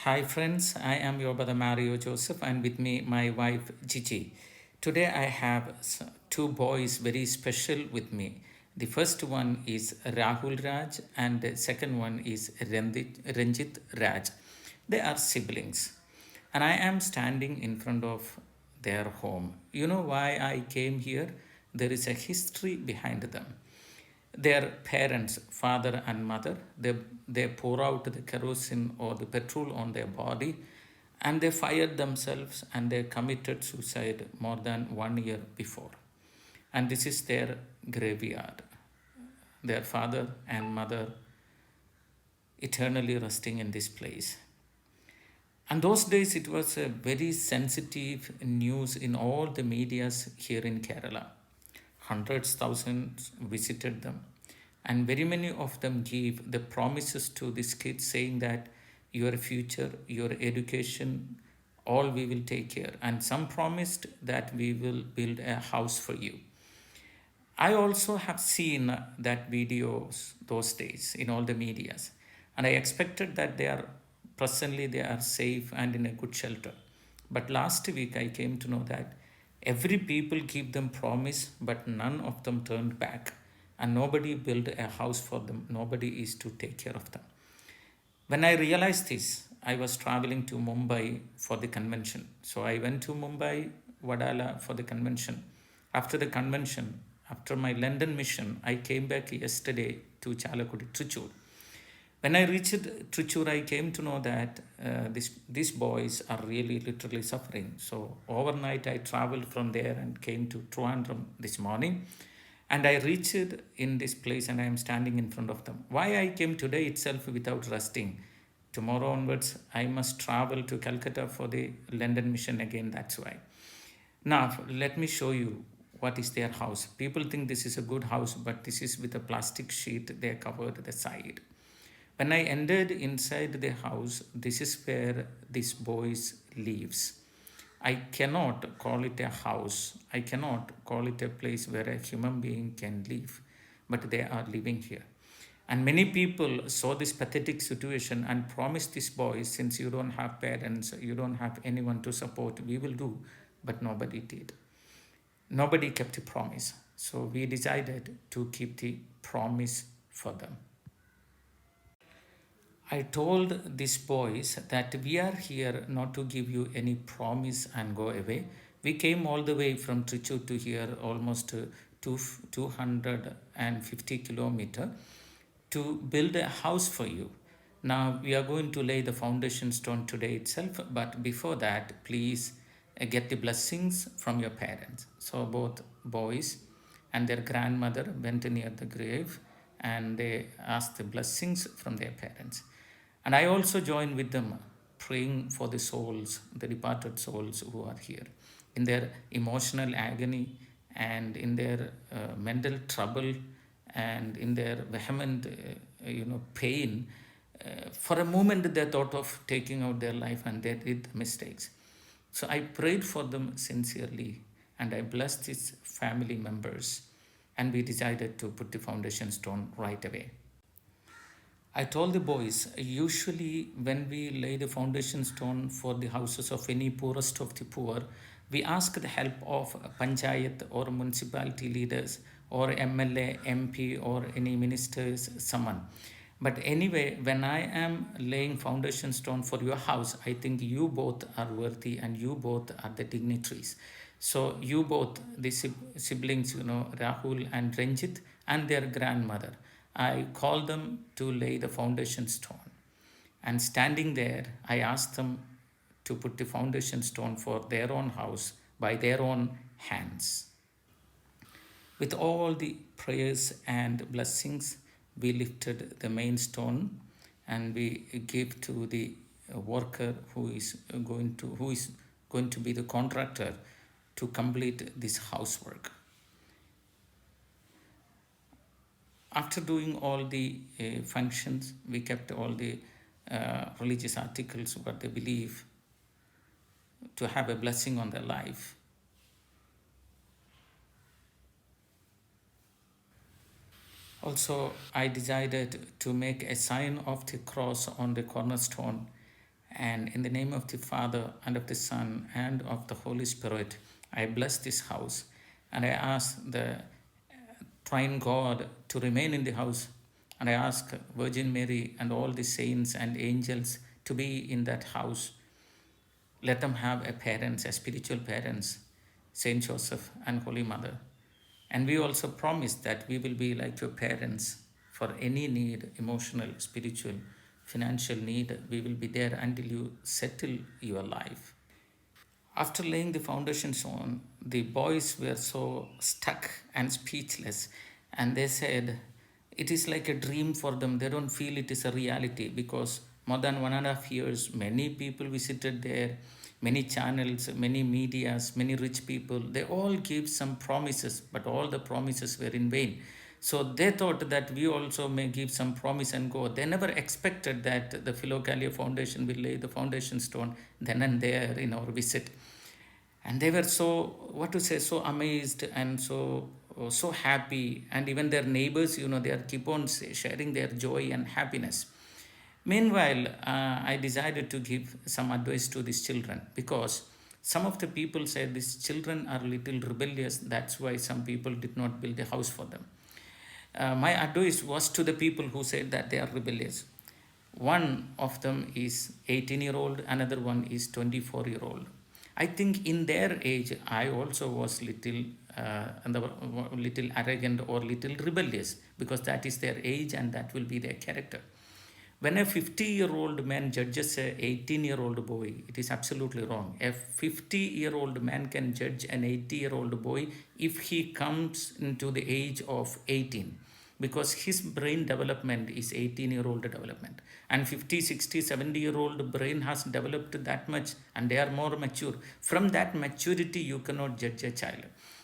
Hi friends, I am your brother Mario Joseph and with me my wife Gigi. Today I have two boys very special with me. The first one is Rahul Raj and the second one is Ranjit Raj. They are siblings and I am standing in front of their home. You know why I came here? There is a history behind them. Their parents, father and mother, they pour out the kerosene or the petrol on their body and they fired themselves and they committed suicide more than 1 year before. And this is their graveyard. Their father and mother eternally resting in this place. And those days it was a very sensitive news in all the medias here in Kerala. Hundreds, thousands visited them. And very many of them gave the promises to these kids saying that your future, your education, all we will take care. And some promised that we will build a house for you. I also have seen that videos those days in all the medias, and I expected that they are safe and in a good shelter. But last week I came to know that every people give them promise, but none of them turned back, and nobody built a house for them. Nobody is to take care of them. When I realized this, I was traveling to Mumbai for the convention. So I went to Mumbai, Wadala for the convention. After the convention, after my London mission, I came back yesterday to Chalakudi, Trichur. When I reached Trichur, I came to know that these boys are really literally suffering. So overnight, I traveled from there and came to Trivandrum this morning. And I reached in this place and I am standing in front of them. Why I came today itself without resting? Tomorrow onwards, I must travel to Calcutta for the London mission again. That's why. Now, let me show you what is their house. People think this is a good house, but this is with a plastic sheet they covered the side. When I entered inside the house, this is where this boys lives. I cannot call it a house. I cannot call it a place where a human being can live, but they are living here. And many people saw this pathetic situation and promised this boy, since you don't have parents, you don't have anyone to support, we will do. But nobody did. Nobody kept the promise. So we decided to keep the promise for them. I told these boys that we are here not to give you any promise and go away. We came all the way from Trichur to here, almost 250 kilometer, to build a house for you. Now we are going to lay the foundation stone today itself, but before that, please get the blessings from your parents. So both boys and their grandmother went near the grave and they asked the blessings from their parents. And I also join with them praying for the souls, the departed souls who are here, in their emotional agony and in their mental trouble and in their vehement, pain. For a moment, they thought of taking out their life and they did mistakes. So I prayed for them sincerely and I blessed his family members and we decided to put the foundation stone right away. I told the boys, usually when we lay the foundation stone for the houses of any poorest of the poor, we ask the help of panchayat or municipality leaders or MLA, MP or any ministers, someone. But anyway, when I am laying foundation stone for your house, I think you both are worthy and you both are the dignitaries. So you both, the siblings, Rahul and Ranjit and their grandmother, I called them to lay the foundation stone. And standing there, I asked them to put the foundation stone for their own house by their own hands. With all the prayers and blessings, we lifted the main stone and we gave to the worker who is going to be the contractor to complete this housework. After doing all the functions, we kept all the religious articles, what they believe, to have a blessing on their life. Also, I decided to make a sign of the cross on the cornerstone And in the name of the Father, and of the Son, and of the Holy Spirit, I bless this house. And I ask the Trine God to remain in the house. And I ask Virgin Mary and all the saints and angels to be in that house. Let them have a parents, a spiritual parents, Saint Joseph and Holy Mother. And we also promise that we will be like your parents for any need, emotional, spiritual, financial need. We will be there until you settle your life. After laying the foundation stone, the boys were so stuck and speechless, and they said, it is like a dream for them. They don't feel it is a reality because more than 1.5 years, many people visited there, many channels, many medias, many rich people. They all gave some promises, but all the promises were in vain. So they thought that we also may give some promise and go. They never expected that the Philokalia Foundation will lay the foundation stone then and there in our visit. And they were so, what to say, so amazed and so happy. And even their neighbors, they are keep on sharing their joy and happiness. Meanwhile, I decided to give some advice to these children because some of the people said these children are little rebellious. That's why some people did not build a house for them. My advice was to the people who said that they are rebellious. One of them is 18-year-old, another one is 24-year-old. I think in their age, I also was little arrogant or little rebellious because that is their age and that will be their character. When a 50-year-old man judges a 18-year-old boy, it is absolutely wrong. A 50-year-old man can judge an 80-year-old boy if he comes into the age of 18 because his brain development is 18-year-old development, and 50, 60, 70-year-old brain has developed that much and they are more mature. From that maturity you cannot judge a child.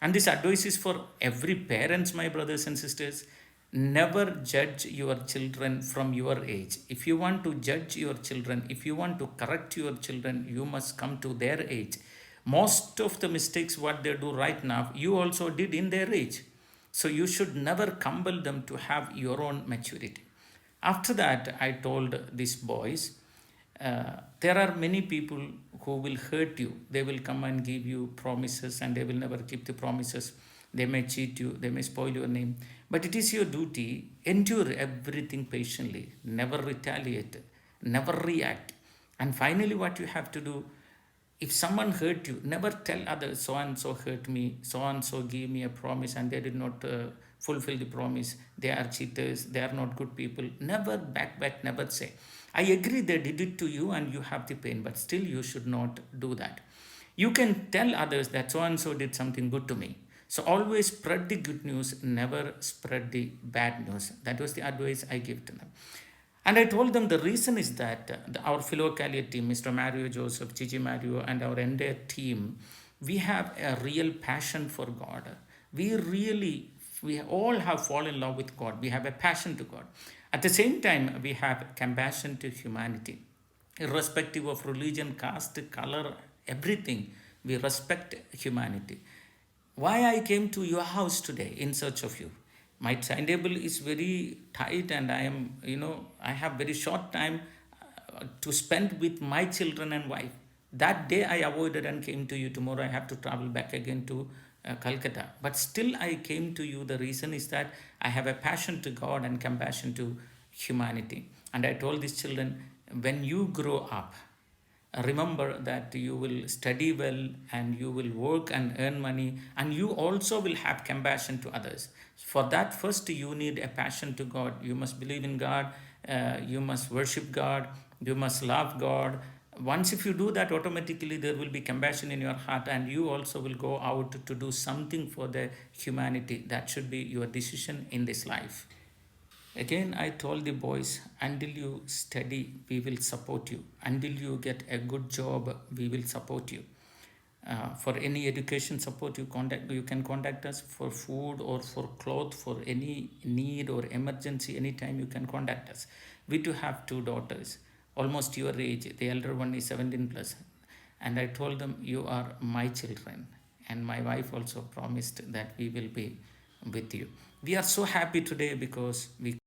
And this advice is for every parents, my brothers and sisters. Never judge your children from your age. If you want to judge your children, if you want to correct your children, you must come to their age. Most of the mistakes what they do right now, you also did in their age. So you should never compel them to have your own maturity. After that, I told these boys, there are many people who will hurt you. They will come and give you promises and they will never keep the promises. They may cheat you, they may spoil your name. But it is your duty, endure everything patiently, never retaliate, never react. And finally, what you have to do, if someone hurt you, never tell others, so and so hurt me, so and so gave me a promise and they did not fulfill the promise. They are cheaters, they are not good people. Never back, never say. I agree they did it to you and you have the pain, but still you should not do that. You can tell others that so and so did something good to me. So always spread the good news, never spread the bad news. That was the advice I gave to them. And I told them the reason is that our Philokalia team, Mr. Mario Joseph, Gigi Mario, and our entire team, we have a real passion for God. We all have fallen in love with God. We have a passion to God. At the same time, we have compassion to humanity. Irrespective of religion, caste, color, everything, we respect humanity. Why I came to your house today in search of you? My timetable is very tight and I have very short time to spend with my children and wife. That day I avoided and came to you. Tomorrow I have to travel back again to Calcutta. But still I came to you. The reason is that I have a passion to God and compassion to humanity. And I told these children, when you grow up, remember that you will study well and you will work and earn money, and you also will have compassion to others. For that, first you need a passion to God. You must believe in God, you must worship God, you must love God. Once if you do that, automatically there will be compassion in your heart and you also will go out to do something for the humanity. That should be your decision in this life. Again, I told the boys, until you study, we will support you. Until you get a good job, we will support you. For any education support, you can contact us. For food or for clothes, for any need or emergency, anytime you can contact us. We do have 2 daughters, almost your age. The elder one is 17 plus. And I told them, you are my children. And my wife also promised that we will be with you. We are so happy today because we